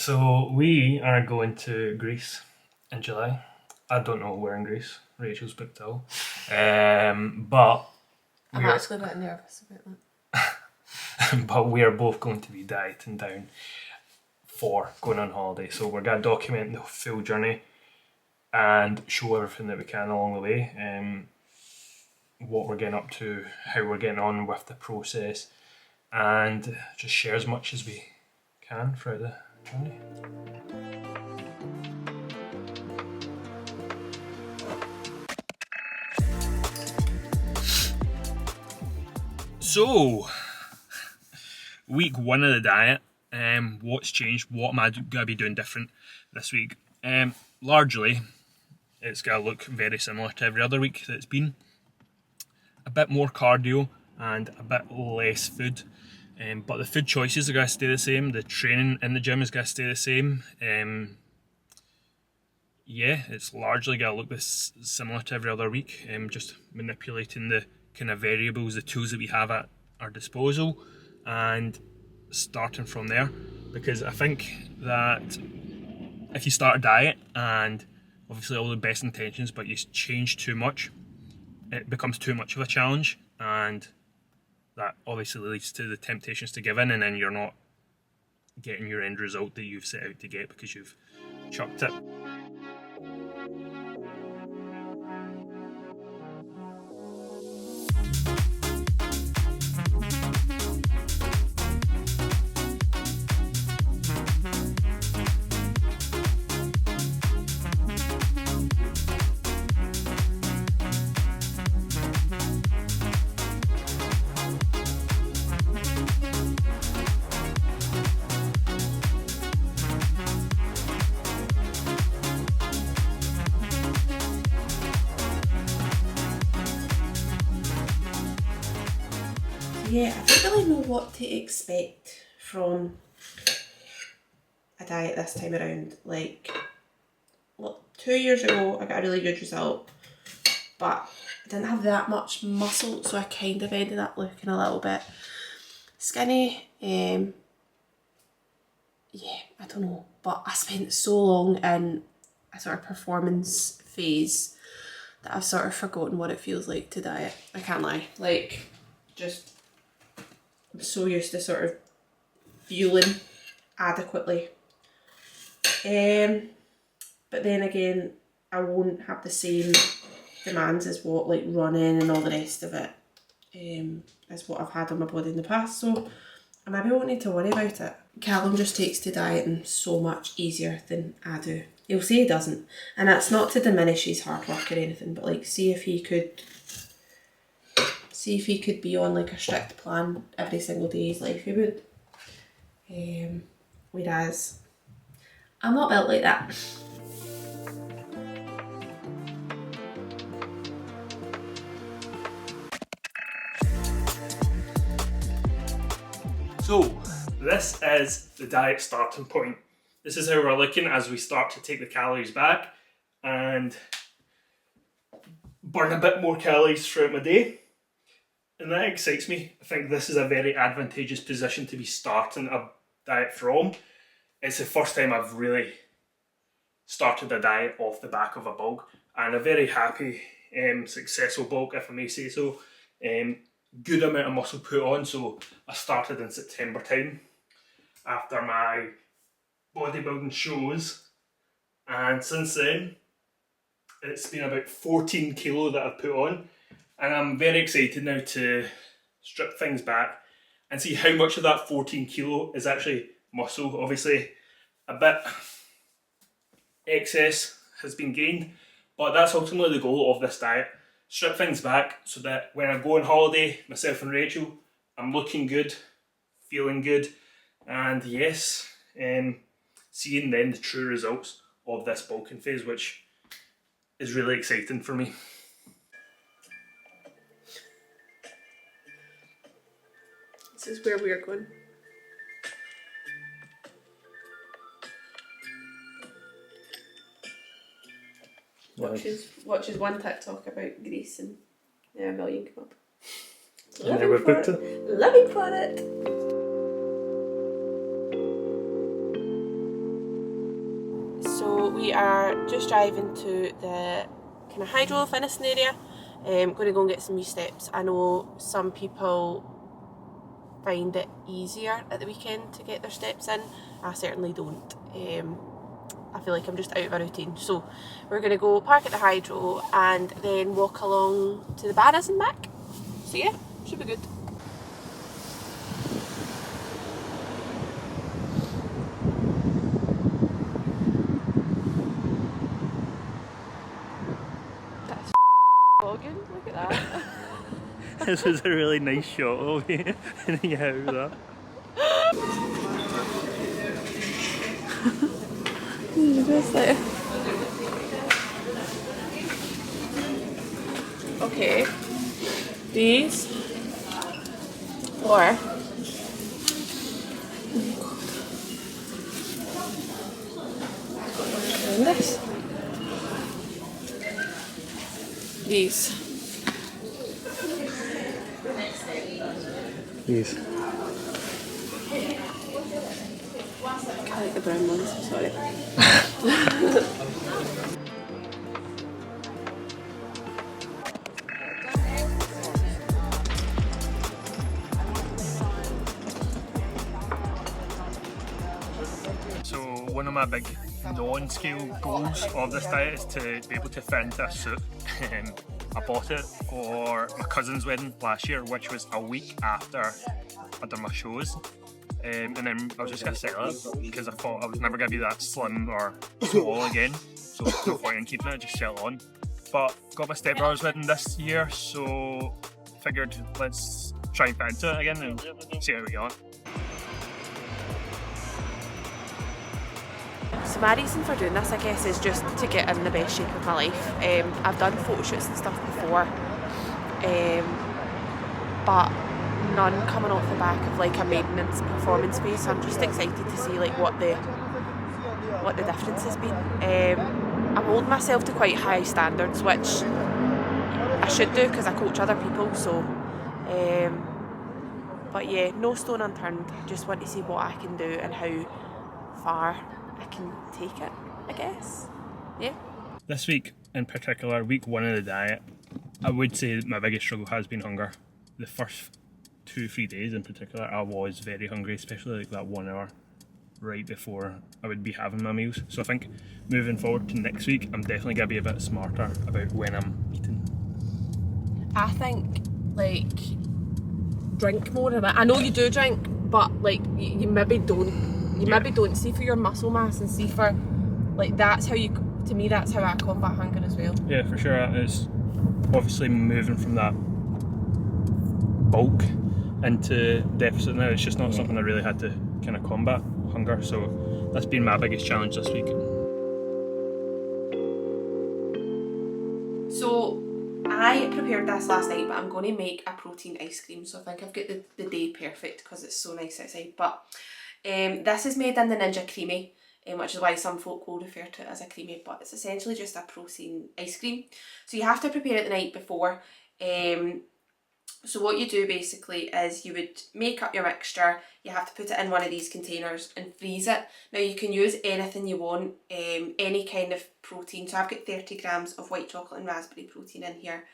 So we are going to Greece in July. I don't know where in Greece. Rachel's booked out. But I'm actually a bit nervous about that. but we are both going to be dieting down for going on holiday. So we're going to document the full journey and show everything that we can along the way. What we're getting up to, how we're getting on with the process, and just share as much as we can throughout the journey. So, week one of the diet. What's changed? What am I going to be doing different this week? Largely, it's going to look very similar to every other week that it's been. A bit more cardio and a bit less food. But the food choices are going to stay the same. The training in the gym is going to stay the same. It's largely going to look similar to every other week. Just manipulating the kind of variables, the tools that we have at our disposal, and starting from there. Because I think that if you start a diet and obviously all the best intentions, but you change too much, it becomes too much of a challenge, and that obviously leads to the temptations to give in, and then you're not getting your end result that you've set out to get because you've chucked it. Yeah, I don't really know what to expect from a diet this time around. Like, 2 years ago, I got a really good result, but I didn't have that much muscle, so I kind of ended up looking a little bit skinny. I don't know, but I spent so long in a sort of performance phase that I've sort of forgotten what it feels like to diet. I can't lie. I'm so used to sort of fueling adequately. But then again, I won't have the same demands as what like running and all the rest of it as what I've had on my body in the past. So I maybe won't need to worry about it. Callum just takes to dieting so much easier than I do. He'll say he doesn't. And that's not to diminish his hard work or anything, but like see if he could be on like a strict plan every single day of his life, he would. Whereas I'm not built like that. So, this is the diet starting point. This is how we're looking as we start to take the calories back and burn a bit more calories throughout my day. And that excites me. I think this is a very advantageous position to be starting a diet from. It's the first time I've really started a diet off the back of a bulk, and a very happy, successful bulk, if I may say so. Good amount of muscle put on, so I started in September time after my bodybuilding shows, and since then it's been about 14 kilo that I've put on, and I'm very excited now to strip things back and see how much of that 14 kilo is actually muscle. Obviously a bit excess has been gained, but that's ultimately the goal of this diet. Strip things back so that when I go on holiday, myself and Rachel, I'm looking good, feeling good, and yes, seeing then the true results of this bulking phase, which is really exciting for me. This is where we're going. Watches one TikTok about Greece and a million come up. Living for it. we are just driving to the kind of hydro finishing area. Going to go and get some wee steps. I know some people find it easier at the weekend to get their steps in. I certainly don't. I feel like I'm just out of a routine. So we're going to go park at the hydro and then walk along to the banners and back. So yeah, should be good. That's vlogging, look at that. This is a really nice shot of you in the house. Just like... Okay, these or this. These. I like the brown ones, sorry. So one of my big non-scale goals of this diet is to be able to fit into a suit. I bought it for my cousin's wedding last year, which was a week after I'd done my shows. And then I was just going to sell it because I thought I was never going to be that slim or small again. So no point in keeping it, just sell it on. But got my stepbrother's wedding this year, so figured let's try and fit into it again and see how we get on. So my reason for doing this, I guess, is just to get in the best shape of my life. I've done photo shoots and stuff before, but none coming off the back of like a maintenance performance phase. So I'm just excited to see like what the difference has been. I'm holding myself to quite high standards, which I should do because I coach other people. So, but yeah, no stone unturned. Just want to see what I can do and how far I can take it, I guess. Yeah. This week in particular, week 1 of the diet, I would say that my biggest struggle has been hunger. The first 2-3 days in particular, I was very hungry, especially like that 1 hour right before I would be having my meals. So I think moving forward to next week, I'm definitely going to be a bit smarter about when I'm eating. I think like drink more of it. I know you do drink, but like you maybe don't. Maybe don't see for your muscle mass and see for like that's how you. To me, that's how I combat hunger as well. Yeah, for sure. It's obviously moving from that bulk into deficit now. It's just not something I really had to kind of combat hunger. So that's been my biggest challenge this week. So I prepared this last night, but I'm going to make a protein ice cream. So I think I've got the day perfect because it's so nice outside. But this is made in the Ninja Creamy, which is why some folk will refer to it as a creamy, but it's essentially just a protein ice cream. So you have to prepare it the night before. So what you do basically is you would make up your mixture, you have to put it in one of these containers and freeze it. Now you can use anything you want, any kind of protein. So I've got 30 grams of white chocolate and raspberry protein in here,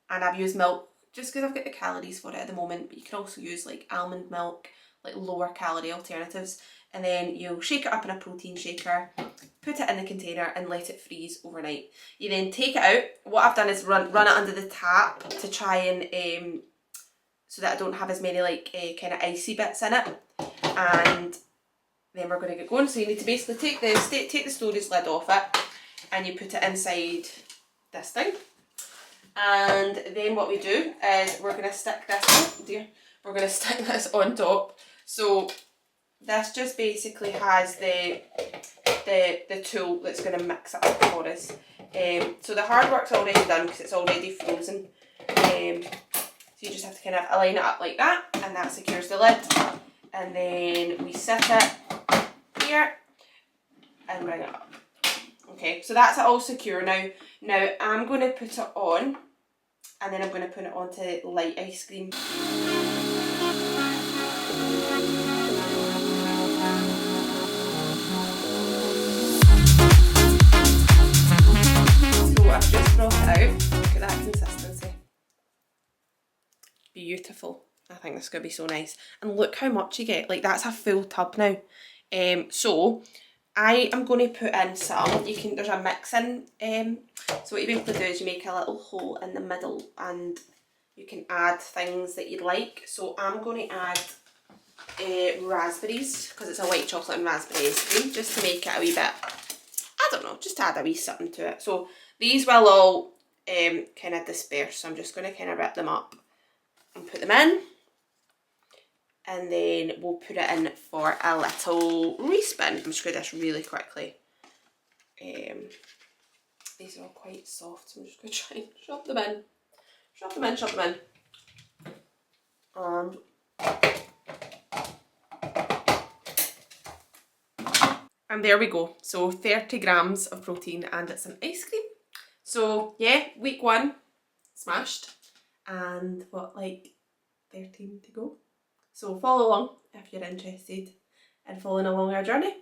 and I've used milk just because I've got the calories for it at the moment, but you can also use like almond milk, like lower calorie alternatives, and then you'll shake it up in a protein shaker, put it in the container and let it freeze overnight. You then take it out. What I've done is run it under the tap to try and so that I don't have as many like kind of icy bits in it, and then we're going to get going. So you need to basically take the storage lid off it and you put it inside this thing, and then what we do is we're going to stick this, we're going to stick this on top. So this just basically has the tool that's going to mix it up for us. So the hard work's already done because it's already frozen. So you just have to kind of align it up like that, and that secures the lid. And then we set it here and bring it up. Okay, so that's it all secure now. Now I'm going to put it on, and then I'm going to put it onto light ice cream. beautiful. I think this is going to be so nice. And look how much you get. Like, that's a full tub now. So I am going to put in some, there's a mixing, so what you basically do is you make a little hole in the middle and you can add things that you'd like. So I'm going to add raspberries, because it's a white chocolate and raspberry ice cream, just to make it a wee bit, I don't know, just to add a wee something to it. So these will all kind of disperse, so I'm just going to kind of rip them up and put them in. And then we'll put it in for a little respin. I'm just going to do this really quickly. These are all quite soft, so I'm just going to try and shove them in. Shove them in, shove them in. And there we go. So 30 grams of protein and it's an ice cream. So yeah, week 1 smashed. And what, like 13 to go? So follow along if you're interested in following along our journey.